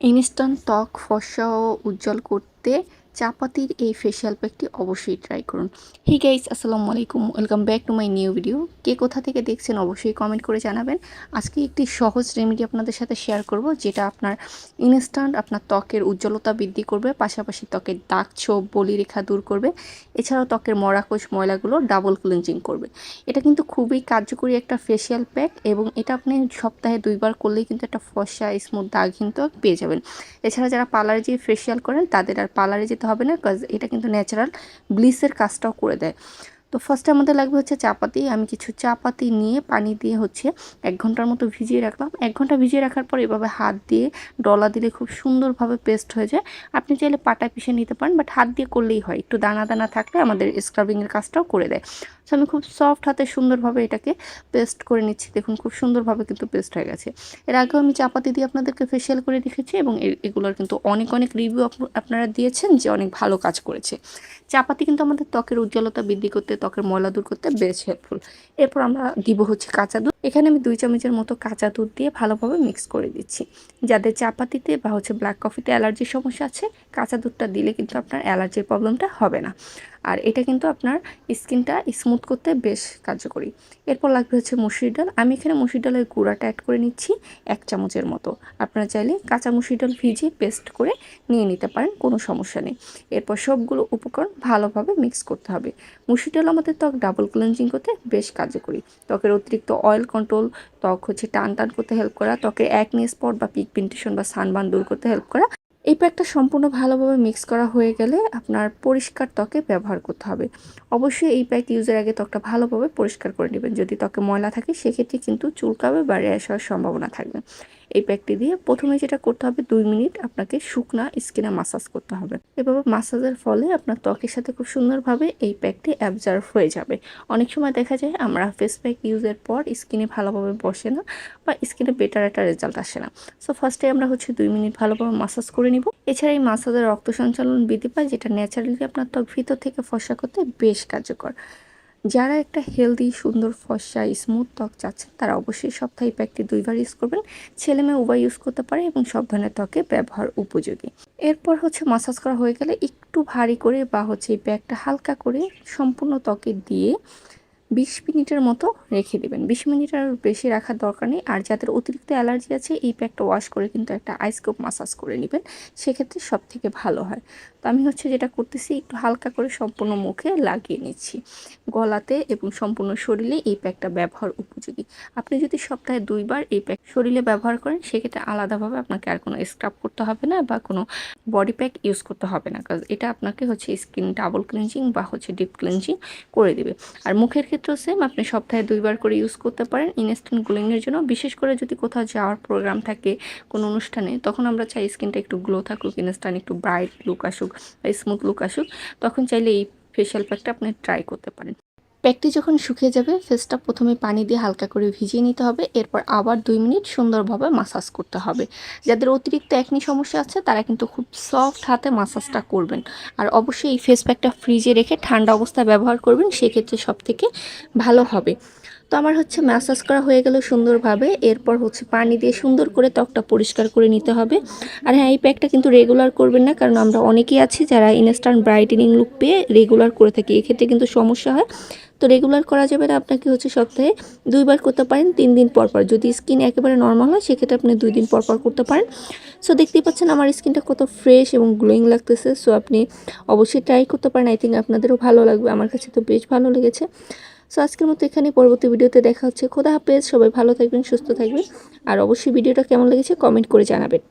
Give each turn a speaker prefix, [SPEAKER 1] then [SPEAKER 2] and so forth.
[SPEAKER 1] Instant ত্বক ফর্সা ও উজ্জ্বল করতে চা পাতির এই ফেসিয়াল প্যাকটি অবশ্যই ট্রাই করুন। হে গাইস, আসসালামু আলাইকুম, welcome back to my new video. কে কোথা থেকে দেখছেন অবশ্যই কমেন্ট করে জানাবেন। আজকে একটি সহজ রেমেডি আপনাদের সাথে শেয়ার করব, যেটা আপনার ইনস্ট্যান্ট আপনার ত্বকের উজ্জ্বলতা বৃদ্ধি করবে, পাশাপাশি ত্বকের দাগ ছোপ বলিরেখা দূর করবে, এছাড়াও ত্বকের মরাকোষ ময়লাগুলো ডাবল ক্লিনজিং করবে। এটা কিন্তু খুবই কার্যকরী একটা ফেসিয়াল প্যাক এবং এটা আপনি সপ্তাহে 2বার করলেই কিন্তু একটা ফর্সা স্মুথ দাগহীন ত্বক পেয়ে যাবেন। এছাড়া যারা পার্লারে যেয়ে ফেসিয়াল করেন তাদের আর পার্লারে যেতে হবে না, কাজ এটা কিন্তু ন্যাচারাল ব্লিচের কাজটাও করে দেয়। তো ফার্স্টে আমাদের লাগবে হচ্ছে চাপাতি। আমি কিছু চাপাতি নিয়ে পানি দিয়ে হচ্ছে 1 ঘন্টার মতো ভিজিয়ে রাখলাম। 1 ঘন্টা ভিজিয়ে রাখার পর এভাবে হাত দিয়ে ডলা দিলে খুব সুন্দরভাবে পেস্ট হয়ে যায়। আপনি চাইলে পাটায় পিষে নিতে পারেন, বাট হাত দিয়ে করলেই হয়। একটু দানা দানা থাকলে আমাদের স্ক্রাবিংয়ের কাজটাও করে দেয়। সো আমি খুব সফট হাতে সুন্দরভাবে এটাকে পেস্ট করে নিচ্ছি। দেখুন খুব সুন্দরভাবে কিন্তু পেস্ট হয়ে গেছে। এর আগেও আমি চাপাতি দিয়ে আপনাদেরকে ফেসিয়াল করে দেখেছি এবং এগুলোর কিন্তু অনেক অনেক রিভিউ আপনারা দিয়েছেন যে অনেক ভালো কাজ করেছে। চাপাতি কিন্তু আমাদের ত্বকের উজ্জ্বলতা বৃদ্ধি করতে, ত্বকের ময়লা দূর করতে বেশ হেল্পফুল। এরপর আমরা দিব হচ্ছে কাঁচা দুধ। এখানে আমি 2 চামচের মতো কাঁচা দুধ দিয়ে ভালোভাবে মিক্স করে দিচ্ছি। যাদের চাপাতিতে বা হচ্ছে ব্ল্যাক কফিতে অ্যালার্জির সমস্যা আছে, কাঁচা দুধটা দিলে কিন্তু আপনার অ্যালার্জির প্রবলেমটা হবে না। আর এটা কিন্তু আপনার স্কিনটা স্মুথ করতে বেশ কার্যকরী। এরপর লাগবে হচ্ছে মসুর ডাল। আমি এখানে মসুর ডালের গুঁড়াটা অ্যাড করে নিচ্ছি 1 চামচের মতো। আপনারা চাইলে কাঁচা মসুর ডাল ভিজিয়ে পেস্ট করে নিয়ে নিতে পারেন, কোনো সমস্যা নেই। এরপর সবগুলো উপকরণ ভালোভাবে মিক্স করতে হবে। মসুর ডাল আমাদের ত্বক ডাবল ক্লিনজিং করতে বেশ কার্যকরী। ত্বকের অতিরিক্ত অয়েল কন্ট্রোল, ত্বক হচ্ছে টান টান করতে হেল্প করা, ত্বকের অ্যাকনে স্পট বা পিগমেন্টেশন বা সানবার্ন দূর করতে হেল্প করা। এই প্যাকটা সম্পূর্ণ ভালোভাবে মিক্স করা হয়ে গেলে আপনার পরিষ্কার ত্বকে ব্যবহার করতে হবে। অবশ্যই এই প্যাক ইউজের আগে ত্বকটা ভালোভাবে পরিষ্কার করে নেবেন। যদি ত্বকে ময়লা থাকে সেক্ষেত্রে কিন্তু চুলকাবে বা র্যাশ হওয়ার সম্ভাবনা থাকবে। এই প্যাকটি দিয়ে প্রথমে যেটা করতে হবে, 2 মিনিট আপনাকে শুকনা স্কিনে মাসাজ করতে হবে। এভাবে মাসাজের ফলে আপনার ত্বকের সাথে খুব সুন্দরভাবে এই প্যাকটি অ্যাবজর্ব হয়ে যাবে। অনেক সময় দেখা যায় আমরা ফেস প্যাক ইউজের পর স্কিনে ভালোভাবে বসে না বা স্কিনে বেটার একটা রেজাল্ট আসে না। সো ফার্স্টে আমরা হচ্ছে 2 মিনিট ভালোভাবে মাসাজ করে নিব। এছাড়া এই মাসাজের রক্ত সঞ্চালন বৃদ্ধি পায়, যেটা ন্যাচারালি আপনার ত্বক ভিতর থেকে ফর্সা করতে বেশ কার্যকর। যারা একটা হেলদি সুন্দর ফর্সা স্মুথ ত্বক চাচ্ছেন তারা অবশ্যই সপ্তাহে এই প্যাকটি 2বার ইউজ করবেন। ছেলে মেয়ে উভয় ইউজ করতে পারে এবং সব ধরনের ত্বকে ব্যবহার উপযোগী। এরপর হচ্ছে মাসাজ করা হয়ে গেলে একটু ভারী করে বা হচ্ছে এই প্যাকটা হালকা করে সম্পূর্ণ ত্বকে দিয়ে 20 মিনিটের মতো রেখে দেবেন। 20 মিনিটের বেশি রাখার দরকার নেই। আর যাদের অতিরিক্ত অ্যালার্জি আছে, এই প্যাকটা ওয়াশ করে কিন্তু একটা আইস কিউব মাসাজ করে নেবেন, সেক্ষেত্রে সব থেকে ভালো হয়। তো আমি হচ্ছে যেটা করতেছি, একটু হালকা করে সম্পূর্ণ মুখে লাগিয়ে নিচ্ছি, গলাতে এবং সম্পূর্ণ শরীরে এই প্যাকটা ব্যবহার উপযোগী। আপনি যদি সপ্তাহে 2বার এই প্যাক শরীরে ব্যবহার করেন, সেক্ষেত্রে আলাদাভাবে আপনাকে আর কোনো স্ক্রাব করতে হবে না বা কোনো বডি প্যাক ইউজ করতে হবে না, কারণ এটা আপনাকে হচ্ছে স্কিন ডাবল ক্লিনজিং বা হচ্ছে ডিপ ক্লিনজিং করে দেবে। আর মুখের ক্ষেত্রেও সেম, আপনি সপ্তাহে 2বার করে ইউজ করতে পারেন ইনস্ট্যান্ট গ্লোয়িংয়ের জন্য। বিশেষ করে যদি কোথাও যাওয়ার প্রোগ্রাম থাকে কোনো অনুষ্ঠানে, তখন আমরা চাই স্কিনটা একটু গ্লো থাকুক, ইনস্ট্যান্ট একটু ব্রাইট লুক আসুক বা স্মুথ লুক আসুক, তখন চাইলে এই ফেশিয়াল প্যাকটা আপনি ট্রাই করতে পারেন। প্যাকটি যখন শুকিয়ে যাবে, ফেসটা প্রথমে পানি দিয়ে হালকা করে ভিজিয়ে নিতে হবে। এরপর আবার 2 মিনিট সুন্দরভাবে মাসাজ করতে হবে। যাদের অতিরিক্ত একনি সমস্যা আছে তারা কিন্তু খুব সফট হাতে মাসাজটা করবেন। আর অবশ্যই এই ফেস প্যাকটা ফ্রিজে রেখে ঠান্ডা অবস্থায় ব্যবহার করবেন, সেক্ষেত্রে সবথেকে ভালো হবে। তো আমার হচ্ছে ম্যাসাজ করা হয়ে গেল সুন্দরভাবে। এরপর হচ্ছে পানি দিয়ে সুন্দর করে ত্বকটা পরিষ্কার করে নিতে হবে। আর হ্যাঁ, এই প্যাকটা কিন্তু রেগুলার করবেন না, কারণ আমরা অনেকেই আছি যারা ইনস্ট্যান্ট ব্রাইটেনিং লুক পেয়ে রেগুলার করে থাকি, এক্ষেত্রে কিন্তু সমস্যা হয়। তো রেগুলার করা যাবে না, আপনাকে হচ্ছে সপ্তাহে 2বার করতে পারেন, 3 দিন পর পর। যদি স্কিন একেবারে নর্মাল হয় সেক্ষেত্রে আপনি 2 দিন পর পর করতে পারেন। সো দেখতেই পাচ্ছেন আমার স্কিনটা কত ফ্রেশ এবং গ্লোয়িং লাগতেছে। সো আপনি অবশ্যই ট্রাই করতে পারেন, আই থিঙ্ক আপনাদেরও ভালো লাগবে। আমার কাছে তো বেশ ভালো লেগেছে। সো আজকের মতো এখানে, পরবর্তী ভিডিওতে দেখা হচ্ছে। খোদা হাফেজ, সবাই ভালো থাকবেন, সুস্থ থাকবেন। আর অবশ্যই ভিডিওটা কেমন লেগেছে কমেন্ট করে জানাবেন।